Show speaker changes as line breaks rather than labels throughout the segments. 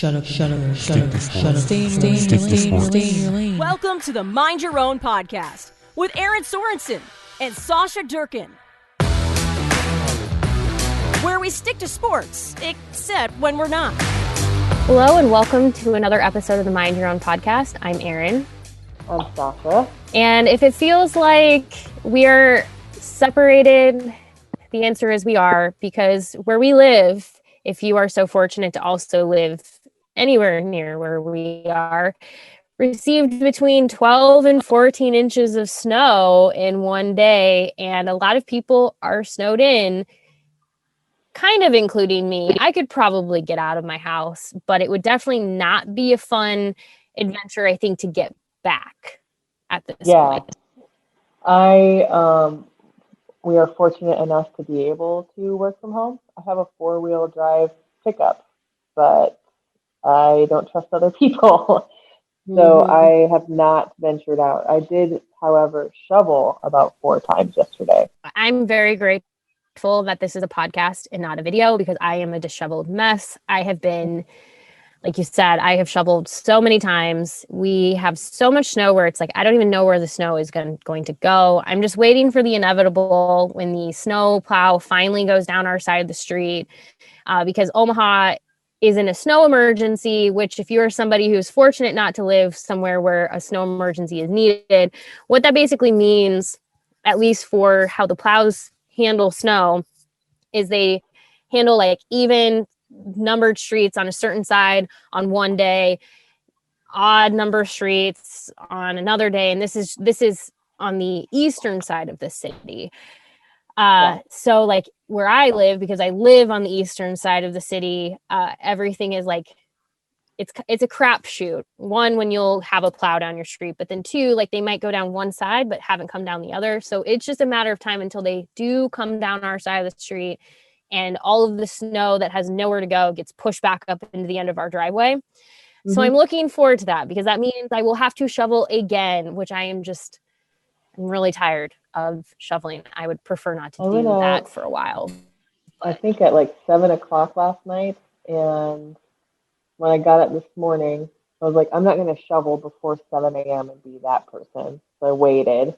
Stay in your lane. Welcome to the Mind Your Own podcast with Erin Sorensen and Sausha Durkin, where we stick to sports, except when we're not.
Hello and welcome to another episode of the Mind Your Own podcast. I'm Erin.
I'm Sausha.
And if it feels like we are separated, the answer is we are, because where we live, if you are so fortunate to also live anywhere near where we are, received between 12 and 14 inches of snow in one day. And a lot of people are snowed in, kind of including me. I could probably get out of my house, but it would definitely not be a fun adventure, I think, to get back at this point.
We are fortunate enough to be able to work from home. I have a 4-wheel drive pickup, but I don't trust other people. So I have not ventured out. I did, however, shovel about 4 times yesterday.
I'm very grateful that this is a podcast and not a video, because I am a disheveled mess. I have been, like you said, I have shoveled so many times. We have so much snow where it's like, I don't even know where the snow is going to go. I'm just waiting for the inevitable when the snow plow finally goes down our side of the street, because Omaha is in a snow emergency, which if you are somebody who's fortunate not to live somewhere where a snow emergency is needed, what that basically means, at least for how the plows handle snow, is they handle like even numbered streets on a certain side on one day, odd number streets on another day, and this is on the eastern side of the city. So like where I live, because I live on the eastern side of the city, everything is like it's a crapshoot. One, when you'll have a plow down your street, but then two, like they might go down one side but haven't come down the other. So it's just a matter of time until they do come down our side of the street, and all of the snow that has nowhere to go gets pushed back up into the end of our driveway. So I'm looking forward to that, because that means I will have to shovel again, which I'm really tired of shoveling. I would prefer not to do that for a while.
I think at like 7 o'clock last night, and when I got up this morning, I was like, I'm not going to shovel before 7 a.m. and be that person. So I waited.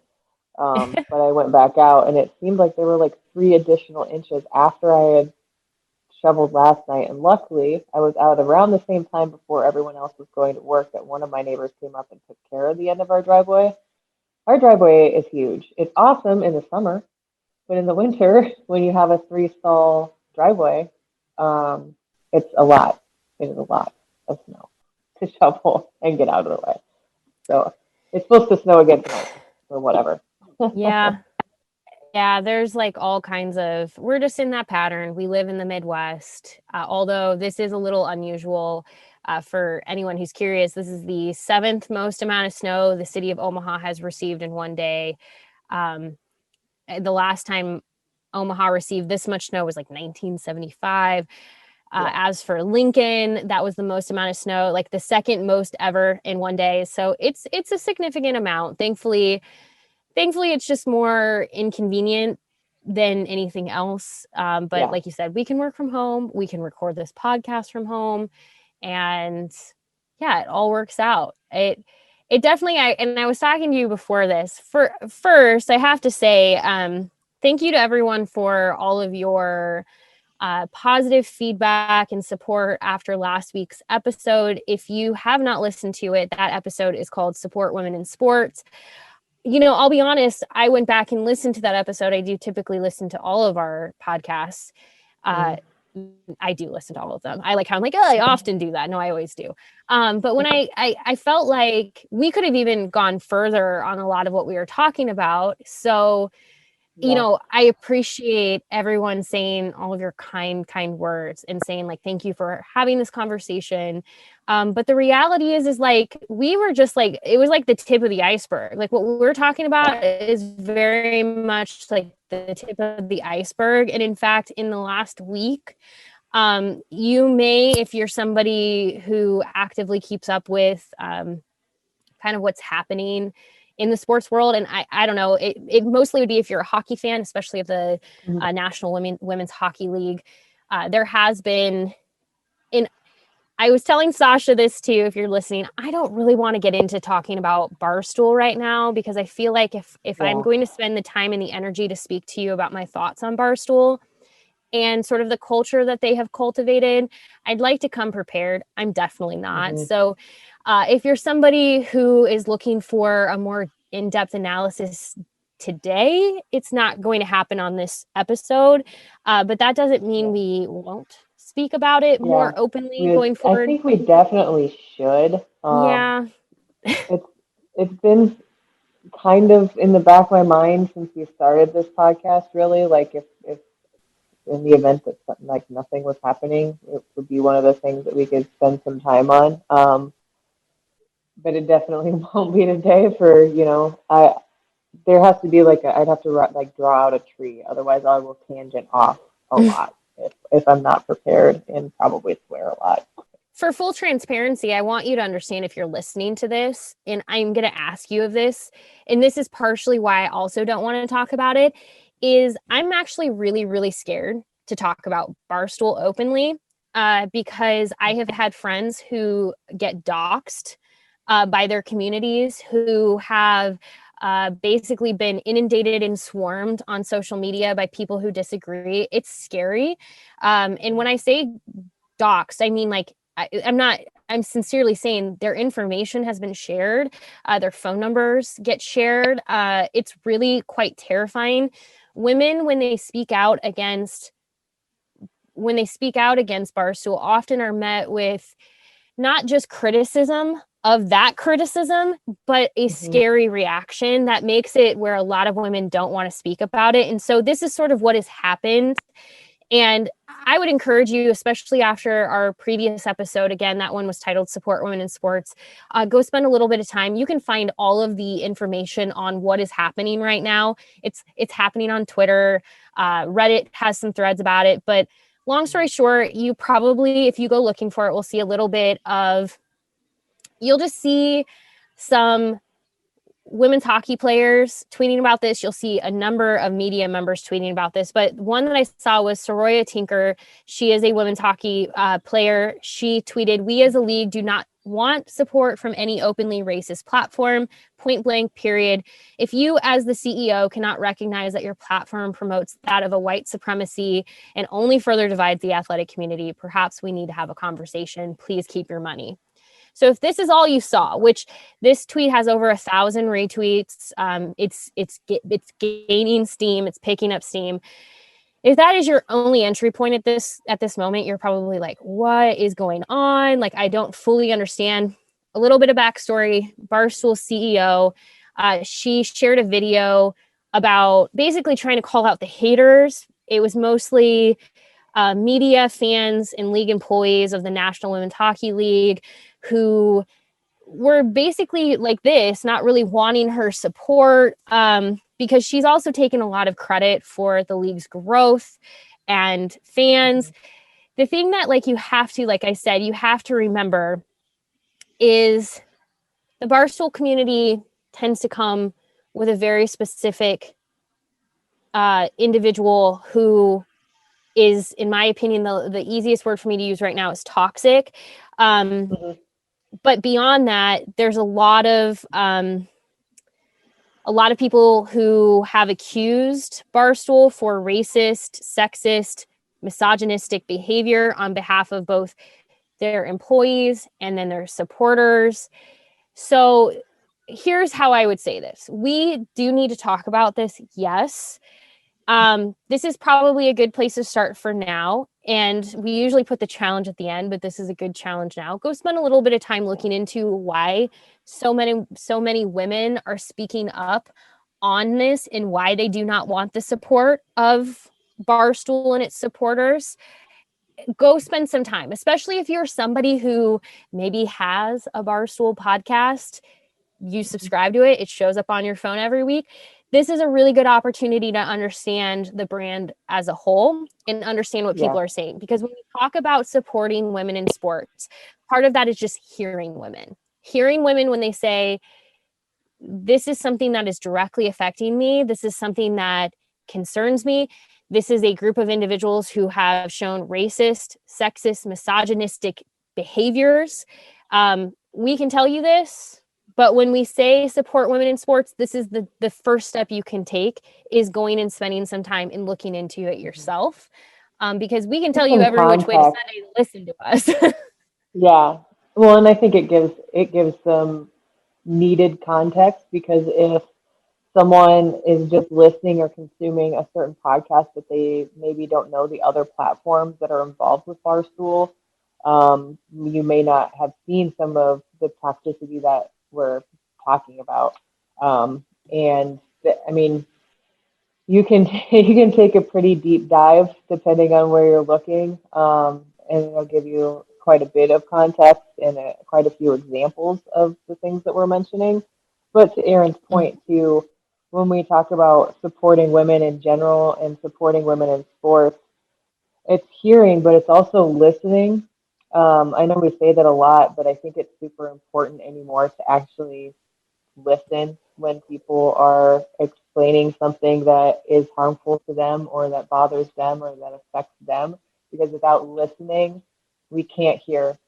But I went back out, and it seemed like there were like 3 additional inches after I had shoveled last night. And luckily, I was out around the same time before everyone else was going to work, that one of my neighbors came up and took care of the end of our driveway. Our driveway is huge. It's awesome in the summer, but in the winter, when you have a 3-stall driveway, it's a lot. It is a lot of snow to shovel and get out of the way. So it's supposed to snow again tonight, or whatever.
Yeah, there's like all kinds of, we're just in that pattern. We live in the Midwest, although this is a little unusual. For anyone who's curious, this is the 7th most amount of snow the city of Omaha has received in one day. The last time Omaha received this much snow was like 1975. As for Lincoln, that was the most amount of snow, like the 2nd most ever in one day. So it's a significant amount. Thankfully, it's just more inconvenient than anything else. But like you said, we can work from home. We can record this podcast from home. And it all works out. It definitely, I was talking to you before this. First, I have to say, thank you to everyone for all of your positive feedback and support after last week's episode. If you have not listened to it, that episode is called Support Women in Sports. You know, I'll be honest, I went back and listened to that episode. I do typically listen to all of our podcasts. I do listen to all of them. I often do that. No, I always do. But when I felt like we could have even gone further on a lot of what we were talking about. So, you know, I appreciate everyone saying all of your kind words and saying like, thank you for having this conversation. But the reality is like, we were just like, it was like the tip of the iceberg. Like what we're talking about is very much like the tip of the iceberg. And in fact, in the last week, you may, if you're somebody who actively keeps up with kind of what's happening in the sports world. And I don't know, it mostly would be if you're a hockey fan, especially of the National Women's Hockey League. There has been, I was telling Sausha this too, if you're listening. I don't really want to get into talking about Barstool right now because I feel like if I'm going to spend the time and the energy to speak to you about my thoughts on Barstool and sort of the culture that they have cultivated, I'd like to come prepared. I'm definitely not.
Mm-hmm.
So if you're somebody who is looking for a more in-depth analysis today, it's not going to happen on this episode. But that doesn't mean we won't speak about it more openly going forward.
I think we definitely should.
Yeah.
It's been kind of in the back of my mind since we started this podcast, really. Like if in the event that something like nothing was happening, it would be one of the things that we could spend some time on. But it definitely won't be today for, there has to be I'd have to draw out a tree. Otherwise I will tangent off a lot if I'm not prepared and probably swear a lot.
For full transparency, I want you to understand if you're listening to this, and I'm going to ask you of this, and this is partially why I also don't want to talk about it, is I'm actually really, really scared to talk about Barstool openly because I have had friends who get doxxed by their communities, who have basically been inundated and swarmed on social media by people who disagree. It's scary. And when I say doxxed, I mean I'm sincerely saying their information has been shared. Their phone numbers get shared. It's really quite terrifying. Women, when they speak out against Barstool, often are met with not just criticism of that criticism, but a scary reaction that makes it where a lot of women don't want to speak about it. And so this is sort of what has happened. And I would encourage you, especially after our previous episode, again, that one was titled Support Women in Sports, go spend a little bit of time. You can find all of the information on what is happening right now. It's happening on Twitter. Reddit has some threads about it. But long story short, you probably, if you go looking for it, will see a little bit of, you'll just see some women's hockey players tweeting about this. You'll see a number of media members tweeting about this, but one that I saw was Soroya Tinker. She is a women's hockey player. She tweeted, "We as a league do not want support from any openly racist platform, point blank, period. If you as the CEO cannot recognize that your platform promotes that of a white supremacy and only further divides the athletic community, perhaps we need to have a conversation. Please keep your money." So if this is all you saw, which this tweet has over 1,000 retweets, it's gaining steam, it's picking up steam. If that is your only entry point at this moment, you're probably like, what is going on? Like, I don't fully understand. A little bit of backstory. Barstool CEO, she shared a video about basically trying to call out the haters. It was mostly media, fans, and league employees of the National Women's Hockey League who were basically like this, not really wanting her support, because she's also taken a lot of credit for the league's growth and fans. The thing that you have to, like I said, you have to remember is the Barstool community tends to come with a very specific individual who is, in my opinion, the easiest word for me to use right now is toxic. But beyond that, there's a lot of people who have accused Barstool for racist, sexist, misogynistic behavior on behalf of both their employees and then their supporters. So here's how I would say this. We do need to talk about this, yes. This is probably a good place to start for now. And we usually put the challenge at the end, but this is a good challenge now. Go spend a little bit of time looking into why so many women are speaking up on this and why they do not want the support of Barstool and its supporters. Go spend some time, especially if you're somebody who maybe has a Barstool podcast. You subscribe to it, it shows up on your phone every week. This is a really good opportunity to understand the brand as a whole and understand what people are saying. Because when we talk about supporting women in sports, part of that is just hearing women when they say, this is something that is directly affecting me. This is something that concerns me. This is a group of individuals who have shown racist, sexist, misogynistic behaviors. We can tell you this, but when we say support women in sports, this is the first step you can take, is going and spending some time and looking into it yourself. Because we can tell you every which way to Sunday to listen to us.
Yeah. Well, and I think it gives some needed context, because if someone is just listening or consuming a certain podcast, but they maybe don't know the other platforms that are involved with Barstool, you may not have seen some of the toxicity that we're talking about. I mean, you can you can take a pretty deep dive depending on where you're looking, and it'll give you quite a bit of context and quite a few examples of the things that we're mentioning. But to Erin's point too, when we talk about supporting women in general and supporting women in sports, it's hearing, but it's also listening. I know we say that a lot, but I think it's super important anymore to actually listen when people are explaining something that is harmful to them or that bothers them or that affects them. Because without listening, we can't hear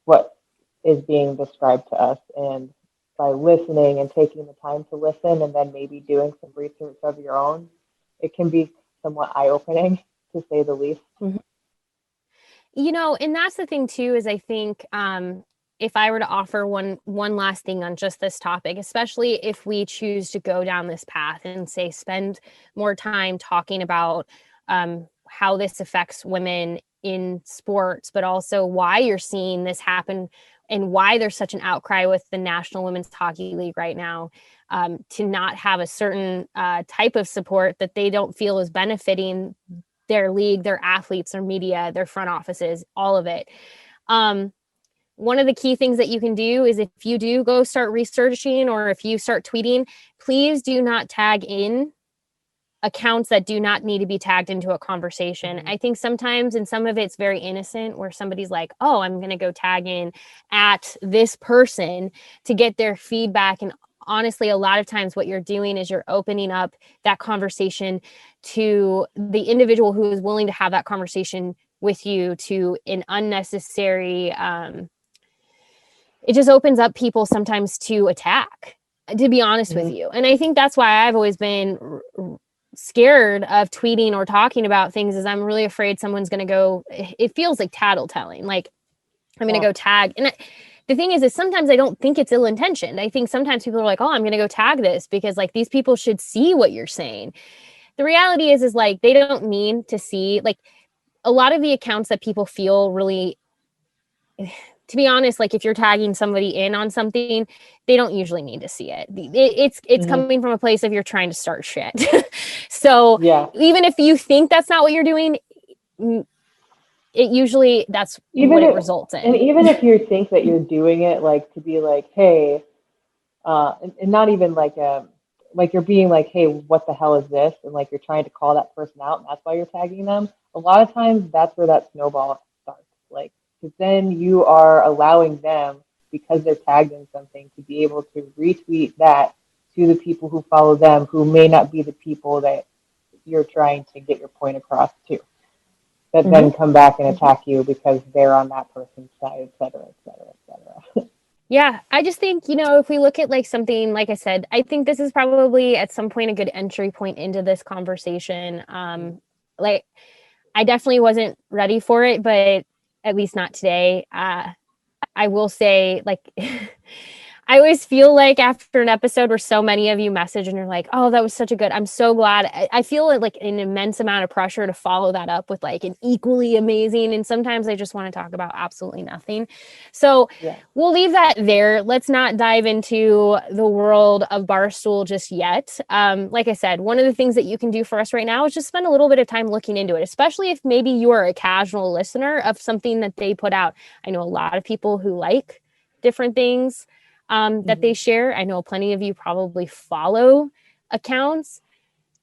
what is being described to us. And by listening and taking the time to listen and then maybe doing some research of your own, it can be somewhat eye-opening, to say the least.
Mm-hmm. You know, and that's the thing too, is I think if I were to offer one last thing on just this topic, especially if we choose to go down this path and say spend more time talking about how this affects women in sports, but also why you're seeing this happen and why there's such an outcry with the National Women's Hockey League right now, to not have a certain type of support that they don't feel is benefiting their league, their athletes, their media, their front offices, all of it. One of the key things that you can do is, if you do go start researching or if you start tweeting, please do not tag in accounts that do not need to be tagged into a conversation. I think sometimes, and some of it's very innocent, where somebody's like, oh, I'm going to go tag in at this person to get their feedback. And honestly, a lot of times what you're doing is you're opening up that conversation to the individual who is willing to have that conversation with you to an unnecessary, it just opens up people sometimes to attack, to be honest with you. And I think that's why I've always been scared of tweeting or talking about things, is I'm really afraid someone's going to go, it feels like tattletelling. Like I'm going to go tag. And the thing is sometimes I don't think it's ill-intentioned. I think sometimes people are like, oh, I'm going to go tag this because like these people should see what you're saying. The reality is like, they don't mean to see, like a lot of the accounts that people feel really, to be honest, like if you're tagging somebody in on something, they don't usually need to see it. It's coming from a place of you're trying to start shit. So even if you think that's not what you're doing, it usually that's what it results in.
And even if you think that you're doing it like to be like, hey, and not even like you're being like, hey, what the hell is this? And like you're trying to call that person out, and that's why you're tagging them. A lot of times that's where that snowball starts. Like, because then you are allowing them, because they're tagged in something, to be able to retweet that to the people who follow them, who may not be the people that you're trying to get your point across to, that then come back and attack you because they're on that person's side, et cetera, et cetera, et cetera.
Yeah, I just think, if we look at like something, like I said, I think this is probably at some point a good entry point into this conversation. Like I definitely wasn't ready for it, but at least not today. I will say, like, I always feel like after an episode where so many of you message and you're like, oh, that was such a good, I'm so glad. I feel like an immense amount of pressure to follow that up with like an equally amazing. And sometimes I just want to talk about absolutely nothing. So we'll leave that there. Let's not dive into the world of Barstool just yet. Like I said, one of the things that you can do for us right now is just spend a little bit of time looking into it, especially if maybe you are a casual listener of something that they put out. I know a lot of people who like different things that they share. I know plenty of you probably follow accounts,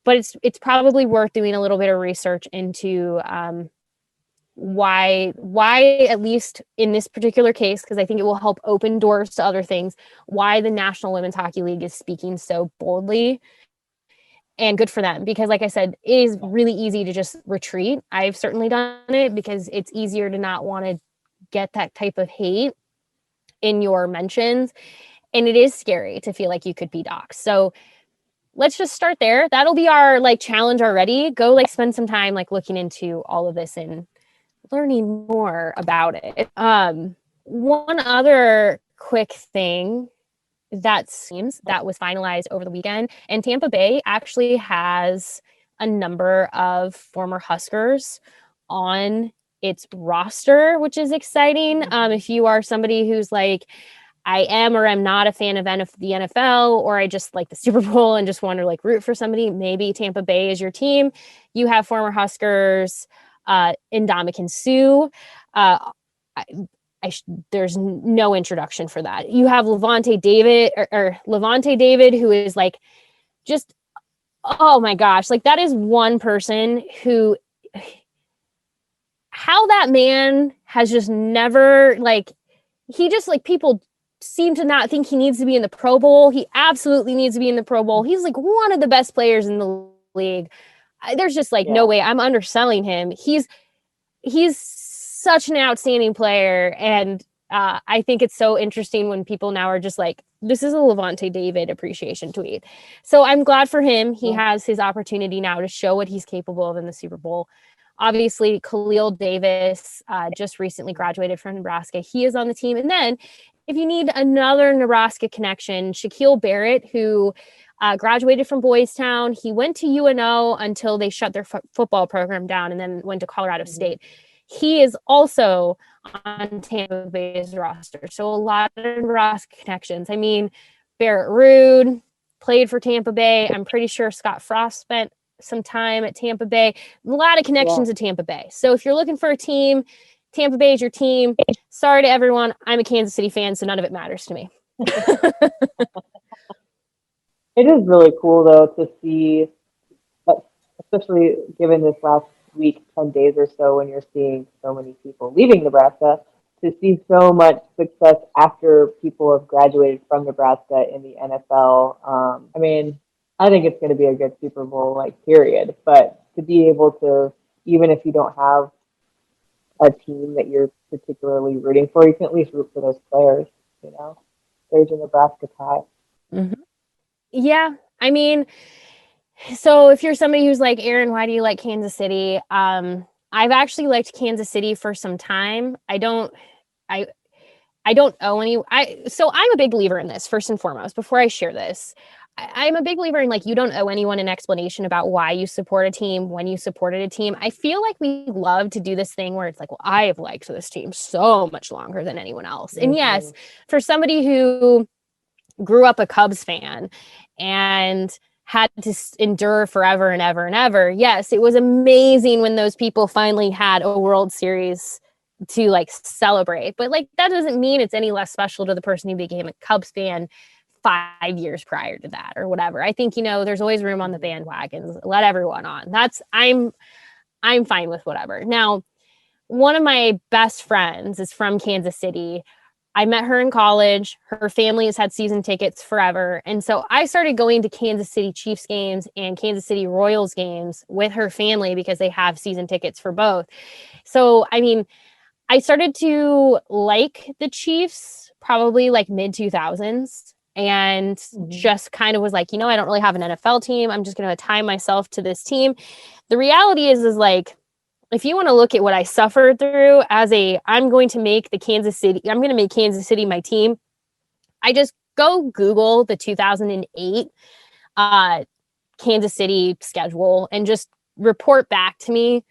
but it's probably worth doing a little bit of research into why at least in this particular case, because I think it will help open doors to other things, why the National Women's Hockey League is speaking so boldly. And good for them, because like I said, it is really easy to just retreat. I've certainly done it because it's easier to not want to get that type of hate in your mentions. And it is scary to feel like you could be doxxed. So let's just start there. That'll be our like challenge already. Go like spend some time like looking into all of this and learning more about it. One other quick thing that was finalized over the weekend, and Tampa Bay actually has a number of former Huskers on its roster, which is exciting. If you are somebody who's like, I am or am not a fan of the NFL, or I just like the Super Bowl and just want to like root for somebody, maybe Tampa Bay is your team. You have former Huskers, Ndamukong Suh. There's no introduction for that. You have Levante David, who is like just, oh my gosh, like that is one person who, how that man has just never like, he just like, people seem to not think he needs to be in the Pro Bowl. He absolutely needs to be in the Pro Bowl. He's like one of the best players in the league. There's just like no way I'm underselling him. He's such an outstanding player. And I think it's so interesting when people now are just like, this is a Levante David appreciation tweet. So I'm glad for him. He has his opportunity now to show what he's capable of in the Super Bowl. Obviously, Khalil Davis just recently graduated from Nebraska. He is on the team. And then if you need another Nebraska connection, Shaquille Barrett, who graduated from Boys Town, he went to UNO until they shut their football program down and then went to Colorado State. He is also on Tampa Bay's roster. So a lot of Nebraska connections. I mean, Barrett Ruud played for Tampa Bay. I'm pretty sure Scott Frost spent some time at Tampa Bay. A lot of connections at Tampa Bay. So if you're looking for a team, Tampa Bay is your team. Sorry to everyone. I'm a Kansas City fan, so none of it matters to me.
It is really cool, though, to see, especially given this last week, 10 days or so, when you're seeing so many people leaving Nebraska, to see so much success after people have graduated from Nebraska in the NFL. I mean, I think it's going to be a good Super Bowl, like, period. But to be able to, even if you don't have a team that you're particularly rooting for, you can at least root for those players, you know? There's your Nebraska tie.
Mm-hmm. Yeah, I mean, so if you're somebody who's like, Erin, why do you like Kansas City? I've actually liked Kansas City for some time. I don't owe any. So I'm a big believer in this, first and foremost. Before I share this, I'm a big believer in like, you don't owe anyone an explanation about why you support a team when you supported a team. I feel like we love to do this thing where it's like, well, I have liked this team so much longer than anyone else. And yes, for somebody who grew up a Cubs fan and had to endure forever and ever and ever, yes, it was amazing when those people finally had a World Series to like celebrate. But like, that doesn't mean it's any less special to the person who became a Cubs fan 5 years prior to that or whatever. I think, there's always room on the bandwagons. Let everyone on. I'm fine with whatever. Now, one of my best friends is from Kansas City. I met her in college. Her family has had season tickets forever. And so I started going to Kansas City Chiefs games and Kansas City Royals games with her family because they have season tickets for both. So, I mean, I started to like the Chiefs probably like mid 2000s and just kind of was like, I don't really have an NFL team. I'm just going to tie myself to this team. The reality is like, if you want to look at what I suffered through I'm going to make Kansas City my team. I just go Google the 2008 Kansas City schedule and just report back to me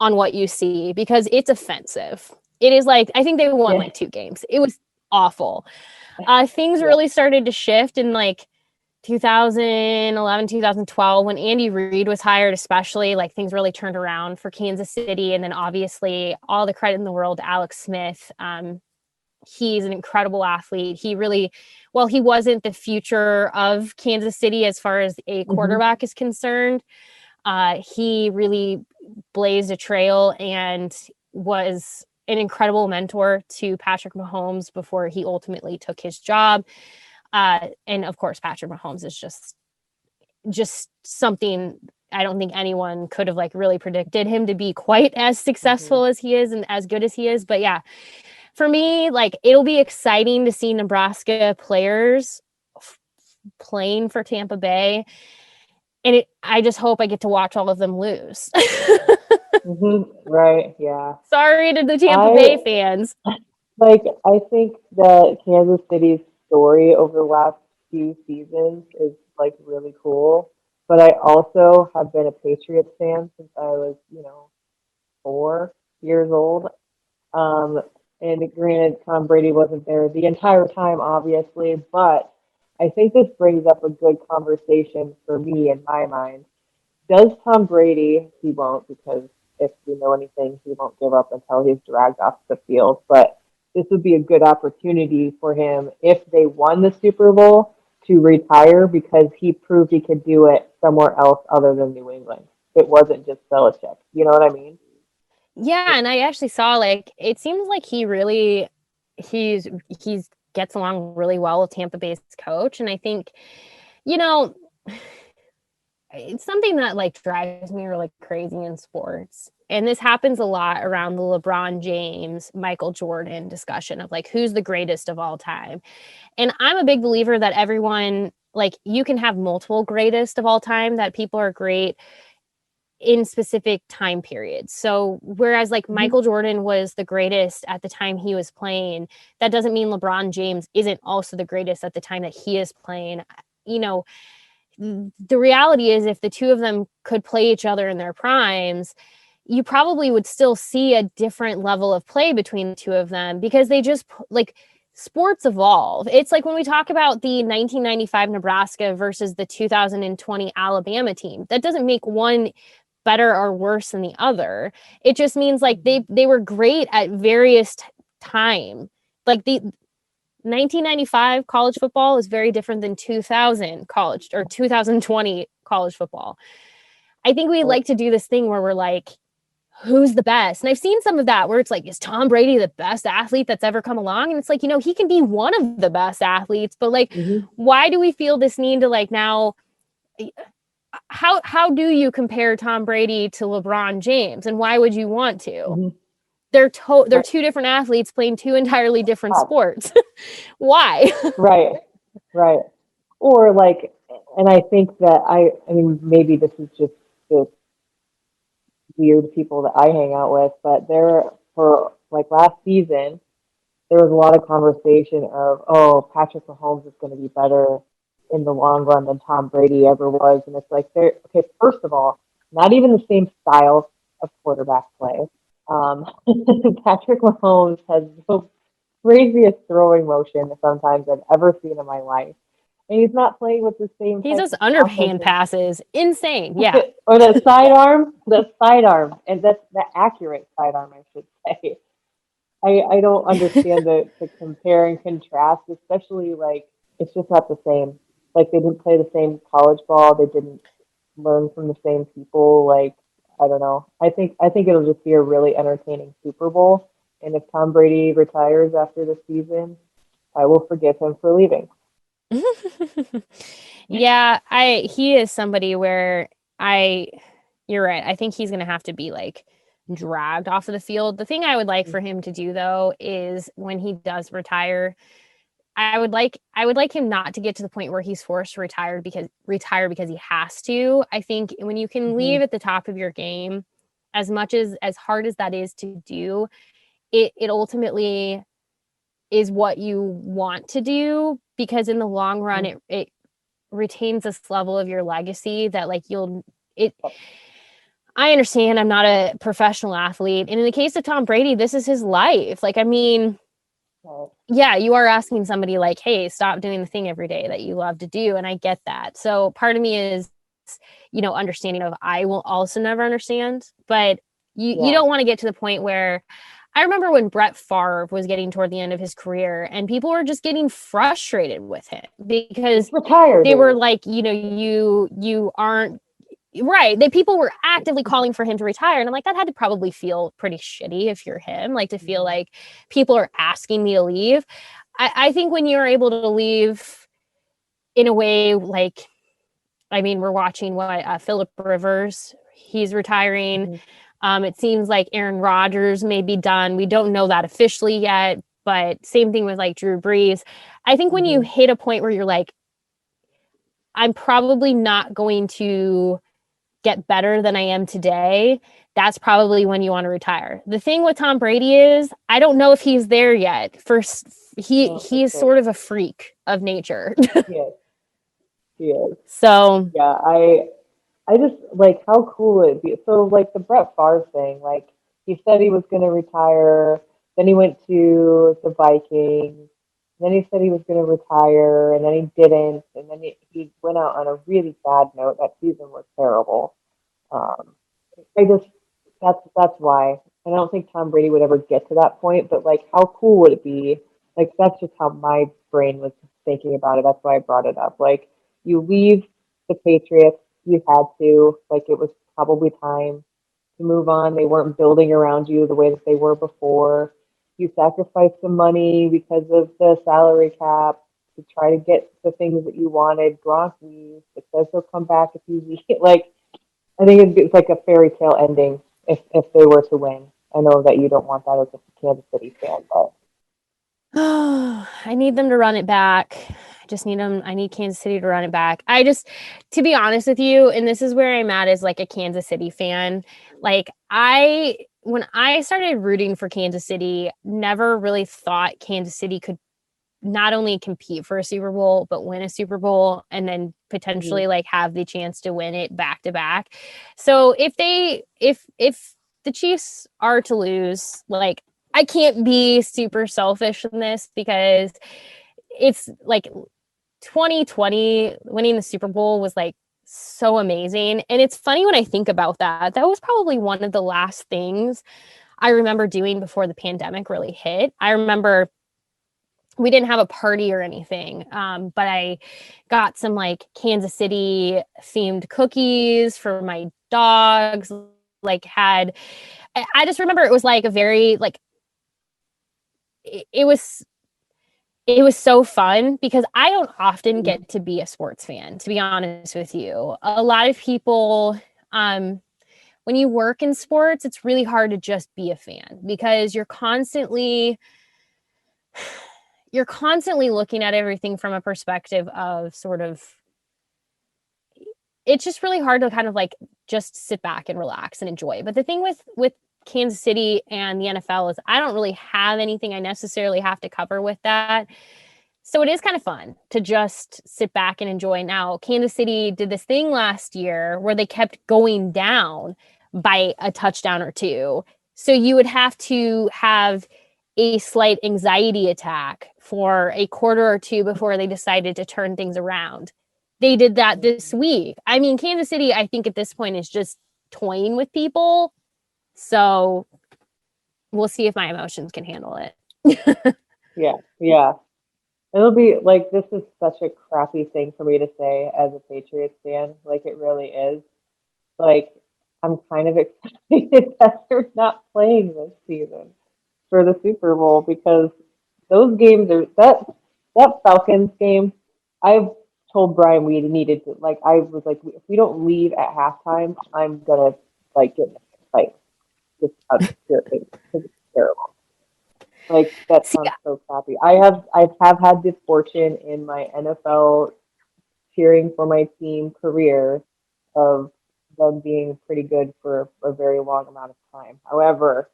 on what you see, because it's offensive. It is like, I think they won like 2 games. It was awful. Things really started to shift in like 2011, 2012, when Andy Reid was hired, especially, like things really turned around for Kansas City. And then obviously all the credit in the world to Alex Smith. He's an incredible athlete. He really, well, he wasn't the future of Kansas City as far as a quarterback is concerned. He really blazed a trail and was an incredible mentor to Patrick Mahomes before he ultimately took his job. And of course, Patrick Mahomes is just something I don't think anyone could have like really predicted him to be quite as successful as he is and as good as he is. But yeah, for me, like, it'll be exciting to see Nebraska players playing for Tampa Bay. And I just hope I get to watch all of them lose.
Right. Yeah.
Sorry to the Tampa Bay fans.
I think that Kansas City's story over the last few seasons is like really cool. But I also have been a Patriots fan since I was, 4 years old. Um, and granted, Tom Brady wasn't there the entire time, obviously, but I think this brings up a good conversation for me in my mind. Does Tom Brady, he won't, because if we know anything, he won't give up until he's dragged off the field, but this would be a good opportunity for him if they won the Super Bowl to retire because he proved he could do it somewhere else other than New England. It wasn't just Belichick. You know what I mean?
Yeah, and I actually saw, like, it seems like he's gets along really well with Tampa Bay's coach, and I think, you know, it's something that like drives me really crazy in sports. And this happens a lot around the LeBron James, Michael Jordan discussion of like who's the greatest of all time. And I'm a big believer that everyone, like, you can have multiple greatest of all time, that people are great in specific time periods. So whereas like Michael Jordan was the greatest at the time he was playing, that doesn't mean LeBron James isn't also the greatest at the time that he is playing. You know, the reality is if the two of them could play each other in their primes, you probably would still see a different level of play between the two of them because they just, like, sports evolve. It's like when we talk about the 1995 Nebraska versus the 2020 Alabama team, that doesn't make one better or worse than the other. It just means like they were great at various time. Like the 1995 college football is very different than 2000 college or 2020 college football. I think we like to do this thing where we're like, who's the best? And I've seen some of that where it's like, is Tom Brady the best athlete that's ever come along? And it's like, he can be one of the best athletes, but like, why do we feel this need to like now, how do you compare Tom Brady to LeBron James? And why would you want to? They're two different athletes playing two entirely different sports. Why?
Right. Or like, and I think that I mean, maybe this is just the weird people that I hang out with, but for like last season, there was a lot of conversation of, oh, Patrick Mahomes is going to be better in the long run than Tom Brady ever was. And it's like, okay, first of all, not even the same style of quarterback play. Patrick Mahomes has the craziest throwing motion sometimes I've ever seen in my life. And he's not playing with the same.
He does underhand passes. Insane. Yeah.
Or the sidearm, and that's the accurate sidearm, I should say. I don't understand the compare and contrast, especially like it's just not the same. Like they didn't play the same college ball, they didn't learn from the same people. Like I don't know. I think it'll just be a really entertaining Super Bowl. And if Tom Brady retires after the season, I will forgive him for leaving.
Yeah, he is somebody where you're right. I think he's gonna have to be like dragged off of the field. The thing I would like for him to do though is when he does retire, I would like him not to get to the point where he's forced to retire because he has to. I think when you can leave at the top of your game, as much as hard as that is to do, it ultimately is what you want to do because in the long run it retains this level of your legacy that like I understand I'm not a professional athlete. And in the case of Tom Brady, this is his life. Like, I mean, yeah, you are asking somebody like, hey, stop doing the thing every day that you love to do. And I get that. So part of me is, understanding of I will also never understand, but you don't want to get to the point where I remember when Brett Favre was getting toward the end of his career and people were just getting frustrated with him because they were like, you aren't right. People were actively calling for him to retire. And I'm like, that had to probably feel pretty shitty if you're him, like to feel like people are asking me to leave. I think when you're able to leave in a way, like, I mean, we're watching Phillip Rivers, he's retiring. It seems like Aaron Rodgers may be done. We don't know that officially yet, but same thing with like Drew Brees. I think when you hit a point where you're like, I'm probably not going to get better than I am today, that's probably when you want to retire. The thing with Tom Brady is, I don't know if he's there yet. He's sort of a freak of nature.
He is.
So
yeah, I just like how cool it would be. So like the Brett Favre thing, like he said he was going to retire, then he went to the Vikings, then he said he was going to retire, and then he didn't, and then he went out on a really bad note. That season was terrible. I just that's why. And I don't think Tom Brady would ever get to that point, but like how cool would it be? Like that's just how my brain was thinking about it. That's why I brought it up. Like you leave the Patriots, you had to, like it was probably time to move on. They weren't building around you the way that they were before. You sacrificed some money because of the salary cap to try to get the things that you wanted. Gronk leaves. It says he'll come back if you leave. Like I think it's like a fairy tale ending if they were to win. I know that you don't want that as a Kansas City fan, but
I need them to run it back. I need Kansas City to run it back. To be honest with you, and this is where I'm at as like a Kansas City fan, like when I started rooting for Kansas City, never really thought Kansas City could not only compete for a Super Bowl, but win a Super Bowl and then potentially like have the chance to win it back to back. So if the Chiefs are to lose, like I can't be super selfish in this because it's like 2020 winning the Super Bowl was like so amazing. And it's funny when I think about that. That was probably one of the last things I remember doing before the pandemic really hit. I remember we didn't have a party or anything, but I got some like Kansas City themed cookies for my dogs. I just remember it was like a very like it was so fun because I don't often get to be a sports fan, to be honest with you. A lot of people, when you work in sports, it's really hard to just be a fan because you're constantly looking at everything from a perspective of sort of, it's just really hard to kind of like just sit back and relax and enjoy. But the thing with Kansas City and the NFL is I don't really have anything I necessarily have to cover with that. So it is kind of fun to just sit back and enjoy. Now, Kansas City did this thing last year where they kept going down by a touchdown or two. So you would have to have a slight anxiety attack for a quarter or two before they decided to turn things around. They did that this week. I mean, Kansas City, I think at this point is just toying with people. So we'll see if my emotions can handle it.
yeah. It'll be like this is such a crappy thing for me to say as a Patriots fan. Like it really is. Like I'm kind of excited that they're not playing this season for the Super Bowl because those games are that Falcons game. I've told Brian we needed to like I was like if we don't leave at halftime, I'm gonna like get like just out of spirit because it's terrible. Like that sounds so crappy. I have had this fortune in my NFL cheering for my team career of them being pretty good for a very long amount of time. However,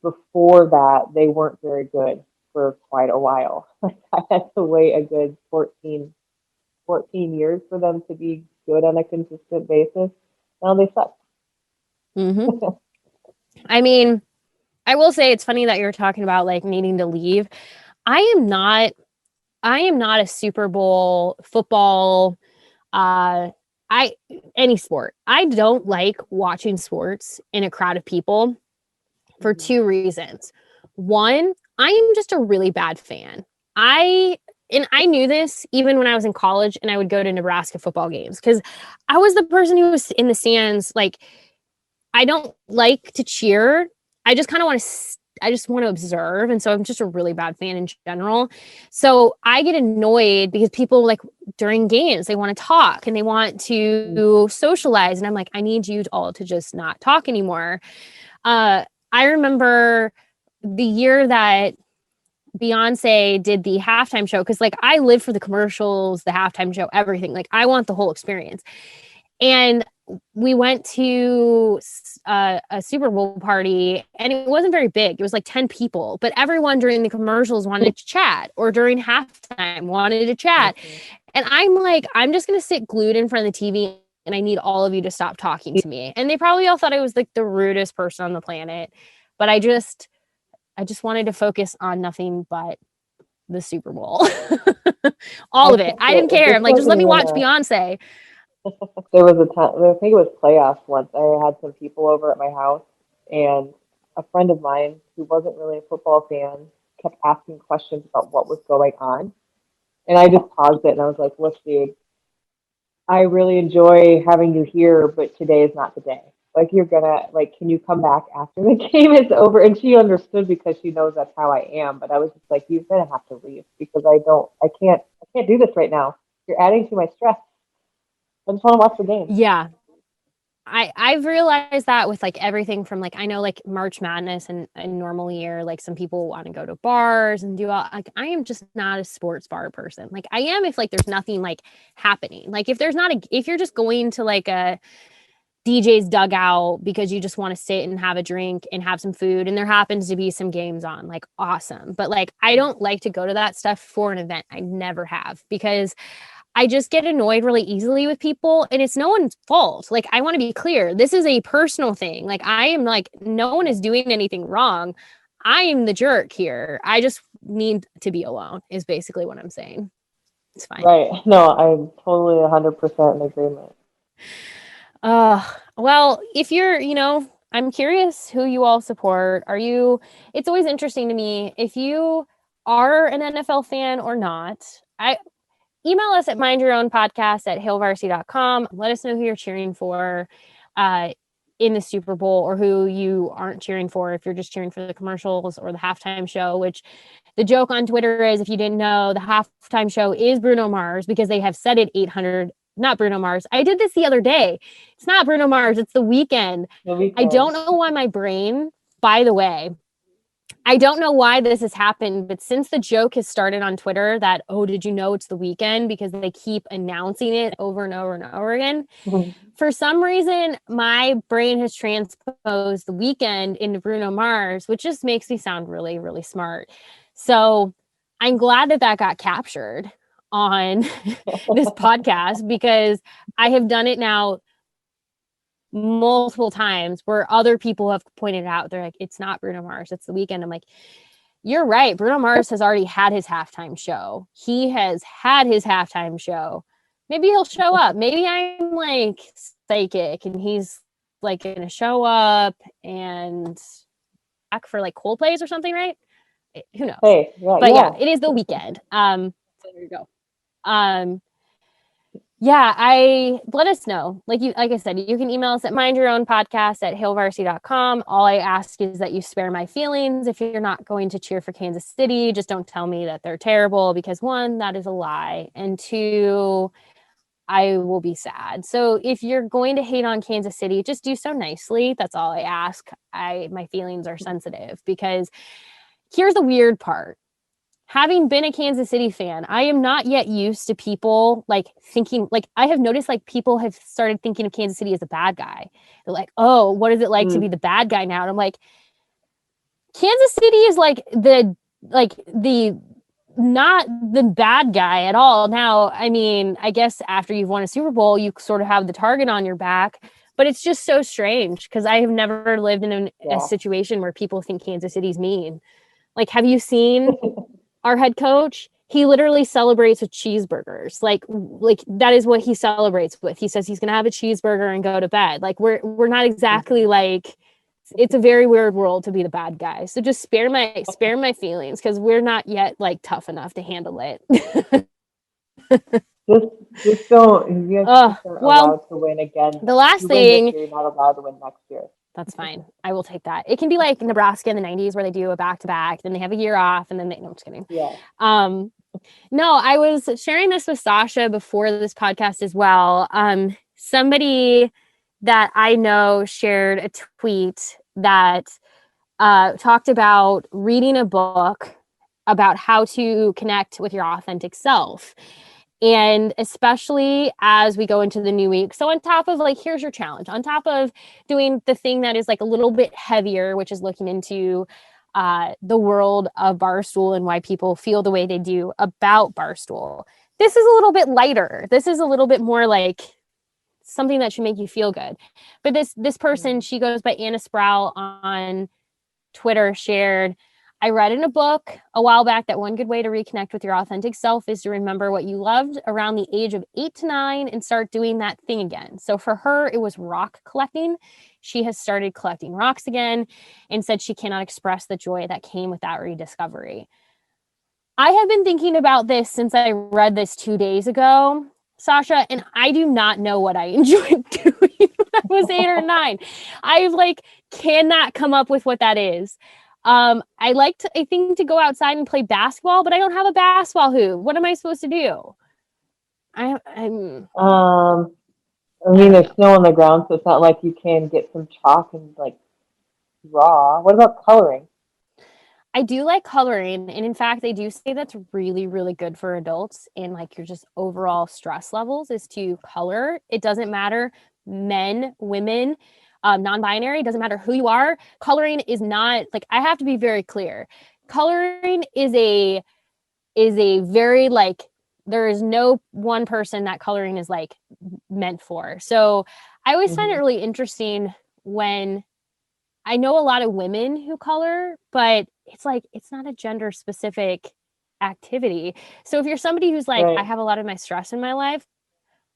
before that, they weren't very good for quite a while. Like I had to wait a good 14 years for them to be good on a consistent basis. Now they suck.
I mean, I will say it's funny that you're talking about like needing to leave. I am not a Super Bowl football, any sport. I don't like watching sports in a crowd of people for two reasons. One, I am just a really bad fan. I knew this even when I was in college and I would go to Nebraska football games because I was the person who was in the stands. Like, I don't like to cheer. I just kind of want to, just want to observe. And so I'm just a really bad fan in general. So I get annoyed because people, like, during games, they want to talk and they want to socialize. And I'm like, I need you all to just not talk anymore. I remember the year that Beyonce did the halftime show, because, like, I live for the commercials, the halftime show, everything. Like, I want the whole experience. And we went to a Super Bowl party, and it wasn't very big. It was like 10 people, but everyone during the commercials wanted to chat, or during halftime wanted to chat. And I'm like, I'm just going to sit glued in front of the TV, and I need all of you to stop talking to me. And they probably all thought I was like the rudest person on the planet, but I just wanted to focus on nothing but the Super Bowl. All of it. I didn't care. I'm like, just let me watch Beyonce.
There was a time, I think it was playoffs once. I had some people over at my house, and a friend of mine who wasn't really a football fan kept asking questions about what was going on. And I just paused it and I was like, look, dude, I really enjoy having you here, but today is not the day. Like, you're gonna, like, can you come back after the game is over? And she understood because she knows that's how I am. But I was just like, you're gonna have to leave because I can't do this right now. You're adding to my stress. I just want to watch the game.
Yeah. I've realized that with, like, everything from, like, I know, like, March Madness and a normal year, like, some people want to go to bars and do all, like, I am just not a sports bar person. Like, I am if, like, there's nothing, like, happening. Like, if you're just going to, like, a DJ's dugout because you just want to sit and have a drink and have some food, and there happens to be some games on, like, awesome. But, like, I don't like to go to that stuff for an event. I never have, because I just get annoyed really easily with people, and it's no one's fault. Like, I want to be clear. This is a personal thing. Like, I am like, no one is doing anything wrong. I am the jerk here. I just need to be alone is basically what I'm saying. It's fine.
Right. No, I'm totally 100% in agreement.
Well, if you're, I'm curious who you all support. It's always interesting to me if you are an NFL fan or not. Email us at mindyourownpodcast@hailvarsity.com. Let us know who you're cheering for in the Super Bowl, or who you aren't cheering for if you're just cheering for the commercials or the halftime show, which the joke on Twitter is, if you didn't know, the halftime show is Bruno Mars, because they have said it 800, not Bruno Mars. I did this the other day. It's not Bruno Mars. It's The Weeknd. I don't know why my brain, by the way, I don't know why this has happened, but since the joke has started on Twitter that, oh, did you know it's The Weeknd? Because they keep announcing it over and over and over again. For some reason, my brain has transposed The Weeknd into Bruno Mars, which just makes me sound really, really smart. So I'm glad that got captured on this podcast, because I have done it now multiple times where other people have pointed out, they're like, it's not Bruno Mars, it's The Weeknd. I'm like, you're right. Bruno Mars has already had his halftime show. He has had his halftime show. Maybe he'll show up. Maybe I'm like psychic and he's like going to show up and act for like Coldplay's or something, right? Who knows?
Hey, yeah,
but yeah, it is The Weeknd. So there you go. Yeah, let us know. Like I said, you can email us at mindyourownpodcast@hailvarsity.com. All I ask is that you spare my feelings. If you're not going to cheer for Kansas City, just don't tell me that they're terrible, because 1, that is a lie. And 2, I will be sad. So if you're going to hate on Kansas City, just do so nicely. That's all I ask. My feelings are sensitive, because here's the weird part. Having been a Kansas City fan, I am not yet used to people like thinking, like, I have noticed like people have started thinking of Kansas City as a bad guy. They're like, oh, what is it like to be the bad guy now? And I'm like, Kansas City is like the not the bad guy at all. Now, I mean, I guess after you've won a Super Bowl, you sort of have the target on your back, but it's just so strange, because I have never lived in a situation where people think Kansas City's mean. Like, have you seen our head coach? He literally celebrates with cheeseburgers. Like that is what he celebrates with. He says he's going to have a cheeseburger and go to bed. Like, we're not exactly like, it's a very weird world to be the bad guy. So just spare my feelings, because we're not yet like tough enough to handle it.
just don't. You guys aren't allowed to win again.
The last thing,
you're not allowed to win next year.
That's fine. I will take that. It can be like Nebraska in the 90s where they do a back-to-back, then they have a year off, and then no, I'm just kidding.
Yeah.
No, I was sharing this with Sausha before this podcast as well. Somebody that I know shared a tweet that talked about reading a book about how to connect with your authentic self. And especially as we go into the new week. So on top of like, here's your challenge, on top of doing the thing that is like a little bit heavier, which is looking into the world of Barstool and why people feel the way they do about Barstool. This is a little bit lighter. This is a little bit more like something that should make you feel good. But this person, she goes by Anna Sproul on Twitter, shared, I read in a book a while back that one good way to reconnect with your authentic self is to remember what you loved around the age of 8 to 9 and start doing that thing again. So for her, it was rock collecting. She has started collecting rocks again and said she cannot express the joy that came with that rediscovery. I have been thinking about this since I read this 2 days ago, Sausha, and I do not know what I enjoyed doing when I was 8 or 9. I cannot come up with what that is. I think to go outside and play basketball, but I don't have a basketball hoop. What am I supposed to do?
I mean, there's snow on the ground, so it's not like you can get some chalk and like draw. What about coloring?
I do like coloring, and in fact, they do say that's really, really good for adults and like your just overall stress levels is to color. It doesn't matter, men, women, non-binary, doesn't matter who you are. Coloring is not like, I have to be very clear. Coloring is a very like, there is no one person that coloring is like meant for. So I always find it really interesting when I know a lot of women who color, but it's like, it's not a gender specific activity. So if you're somebody who's like, I have a lot of my stress in my life,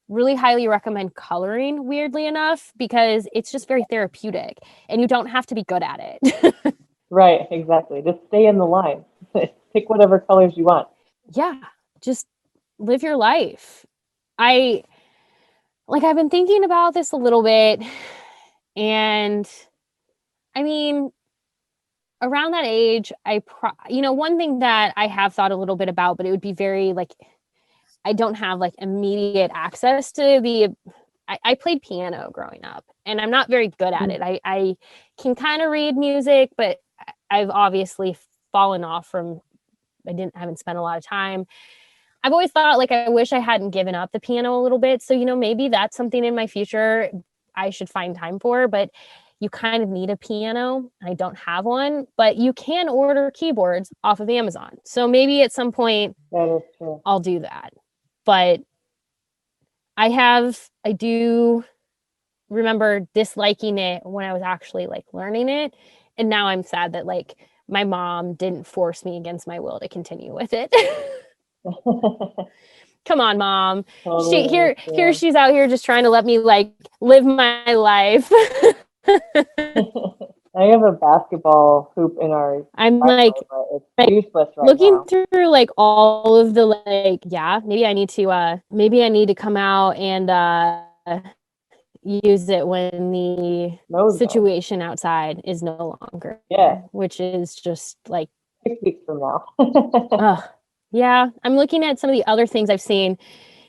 really highly recommend coloring, weirdly enough, because it's just very therapeutic and you don't have to be good at it.
Right, exactly. Just stay in the line. Pick whatever colors you want.
Yeah, just live your life. I've been thinking about this a little bit, and I mean, around that age, one thing that I have thought a little bit about, but it would be very like, I don't have like immediate access to I played piano growing up and I'm not very good at it. I can kind of read music, but I've obviously fallen off from, haven't spent a lot of time. I've always thought like, I wish I hadn't given up the piano a little bit. So, maybe that's something in my future I should find time for, but you kind of need a piano. I don't have one, but you can order keyboards off of Amazon. So maybe at some point I'll do that. But I do remember disliking it when I was actually like learning it. And now I'm sad that like my mom didn't force me against my will to continue with it. Come on, Mom.
Totally
Here she's out here just trying to let me like live my life.
I have a basketball hoop in our.
I'm like
useless right
looking
now.
through like all of the like, maybe I need to come out and use it when the situation outside is no longer.
Yeah,
which is just like
6 weeks from now.
Yeah, I'm looking at some of the other things I've seen.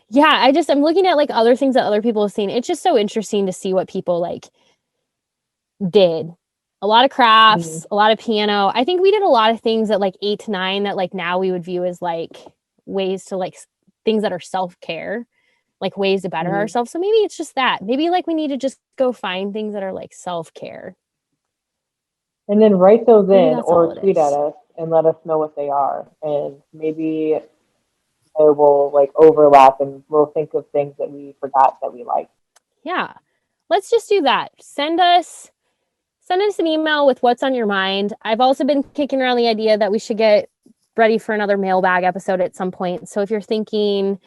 Yeah, I'm looking at like other things that other people have seen. It's just so interesting to see what people like did. A lot of crafts, a lot of piano. I think we did a lot of things at like 8 to 9 that like now we would view as like ways to like things that are self-care, like ways to better ourselves. So maybe it's just that. Maybe like we need to just go find things that are like self-care.
And then write those in or tweet at us and let us know what they are. And maybe they will like overlap and we'll think of things that we forgot that we like.
Yeah. Let's just do that. Send us an email with what's on your mind. I've also been kicking around the idea that we should get ready for another mailbag episode at some point. So if you're thinking,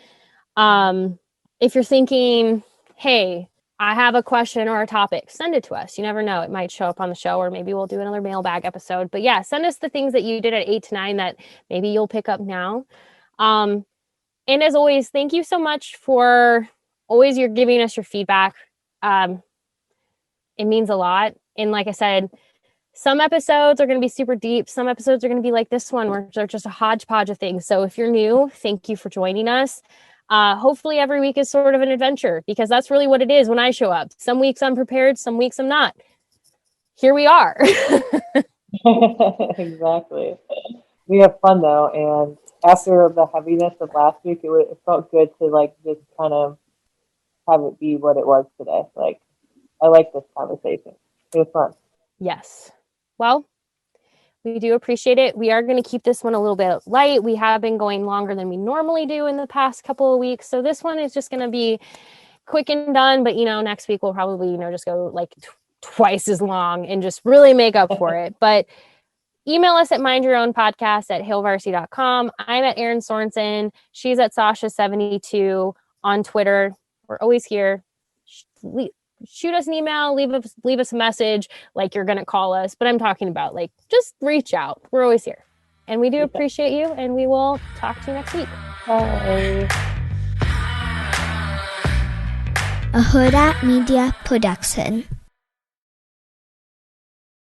hey, I have a question or a topic, send it to us. You never know. It might show up on the show, or maybe we'll do another mailbag episode. But yeah, send us the things that you did at 8 to 9 that maybe you'll pick up now. And as always, thank you so much for always giving us your feedback. It means a lot. And like I said, some episodes are going to be super deep. Some episodes are going to be like this one, where they're just a hodgepodge of things. So if you're new, thank you for joining us. Hopefully every week is sort of an adventure, because that's really what it is when I show up. Some weeks I'm prepared, some weeks I'm not. Here we are.
Exactly. We have fun though, and after the heaviness of last week, it felt good to like just kind of have it be what it was today. Like, I like this conversation. It was fun.
Yes. Well, we do appreciate it. We are going to keep this one a little bit light. We have been going longer than we normally do in the past couple of weeks. So this one is just going to be quick and done. But, next week we'll probably, just go like twice as long and just really make up for it. But email us at mindyourownpodcast@hailvarsity.com. I'm at Erin Sorensen. She's at Sausha72 on Twitter. We're always here. Shoot us an email, leave us a message like you're going to call us. But I'm talking about like, just reach out. We're always here. And we do appreciate you. And we will talk to you next week.
Bye.
A Hurrdat Media Production.